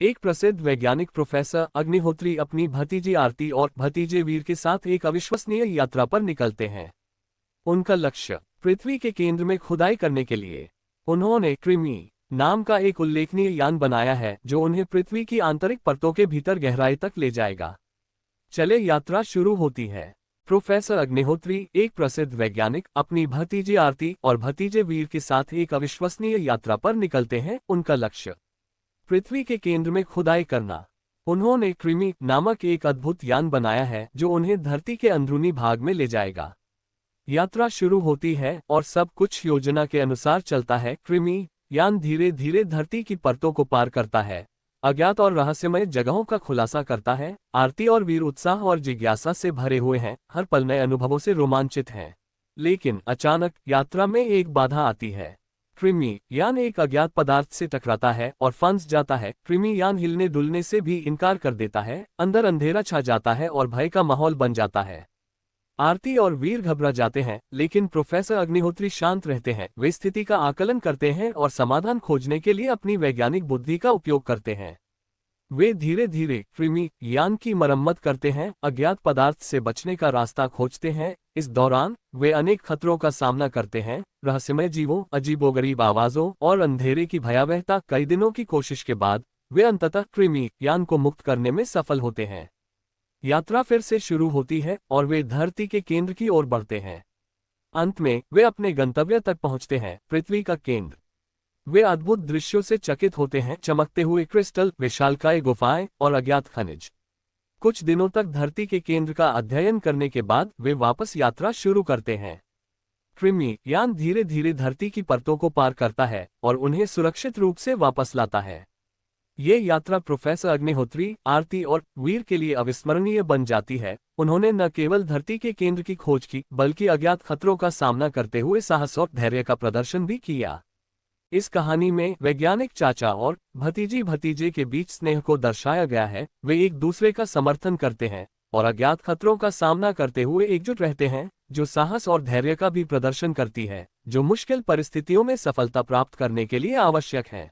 एक प्रसिद्ध वैज्ञानिक प्रोफेसर अग्निहोत्री अपनी भतीजी आरती और भतीजे वीर के साथ एक अविश्वसनीय यात्रा पर निकलते हैं। उनका लक्ष्य पृथ्वी के केंद्र में खुदाई करने के लिए। उन्होंने क्रिमी नाम का एक उल्लेखनीय यान बनाया है जो उन्हें पृथ्वी की आंतरिक परतों के भीतर गहराई तक ले जाएगा। चले यात्रा शुरू होती है। प्रोफेसर अग्निहोत्री, एक प्रसिद्ध वैज्ञानिक, अपनी भतीजी आरती और भतीजे वीर के साथ एक अविश्वसनीय यात्रा पर निकलते हैं। उनका लक्ष्य पृथ्वी के केंद्र में खुदाई करना। उन्होंने क्रिमी नामक एक अद्भुत यान बनाया है जो उन्हें धरती के अंदरूनी भाग में ले जाएगा। यात्रा शुरू होती है और सब कुछ योजना के अनुसार चलता है। क्रिमी यान धीरे धीरे धरती की परतों को पार करता है, अज्ञात और रहस्यमय जगहों का खुलासा करता है। आरती और वीर उत्साह और जिज्ञासा से भरे हुए हैं, हर पल नए अनुभवों से रोमांचित हैं। लेकिन अचानक यात्रा में एक बाधा आती है। क्रिमी यान एक अज्ञात पदार्थ से टकराता है और फंस जाता है। क्रिमी यान हिलने डुलने से भी इनकार कर देता है। अंदर अंधेरा छा जाता है और भय का माहौल बन जाता है। आरती और वीर घबरा जाते हैं, लेकिन प्रोफेसर अग्निहोत्री शांत रहते हैं। वे स्थिति का आकलन करते हैं और समाधान खोजने के लिए अपनी वैज्ञानिक बुद्धि का उपयोग करते हैं। वे धीरे धीरे क्रिमी यान की मरम्मत करते हैं, अज्ञात पदार्थ से बचने का रास्ता खोजते हैं। इस दौरान वे अनेक खतरों का सामना करते हैं, रहस्यमय जीवों, अजीबोगरीब आवाजों और अंधेरे की भयावहता। कई दिनों की कोशिश के बाद वे अंततः क्रिमी यान को मुक्त करने में सफल होते हैं। यात्रा फिर से शुरू होती है और वे धरती के केंद्र की ओर बढ़ते हैं। अंत में वे अपने गंतव्य तक पहुंचते हैं, पृथ्वी का केंद्र। वे अद्भुत दृश्यों से चकित होते हैं, चमकते हुए क्रिस्टल, विशालकाय गुफाएं और अज्ञात खनिज। कुछ दिनों तक धरती के केंद्र का अध्ययन करने के बाद वे वापस यात्रा शुरू करते हैं। क्रिमी यान धीरे धीरे धरती की परतों को पार करता है और उन्हें सुरक्षित रूप से वापस लाता है। ये यात्रा प्रोफेसर अग्निहोत्री, आरती और वीर के लिए अविस्मरणीय बन जाती है। उन्होंने न केवल धरती के केंद्र की खोज की, बल्कि अज्ञात खतरों का सामना करते हुए साहस और धैर्य का प्रदर्शन भी किया। इस कहानी में वैज्ञानिक चाचा और भतीजी भतीजे के बीच स्नेह को दर्शाया गया है। वे एक दूसरे का समर्थन करते हैं और अज्ञात खतरों का सामना करते हुए एकजुट रहते हैं, जो साहस और धैर्य का भी प्रदर्शन करती है, जो मुश्किल परिस्थितियों में सफलता प्राप्त करने के लिए आवश्यक है।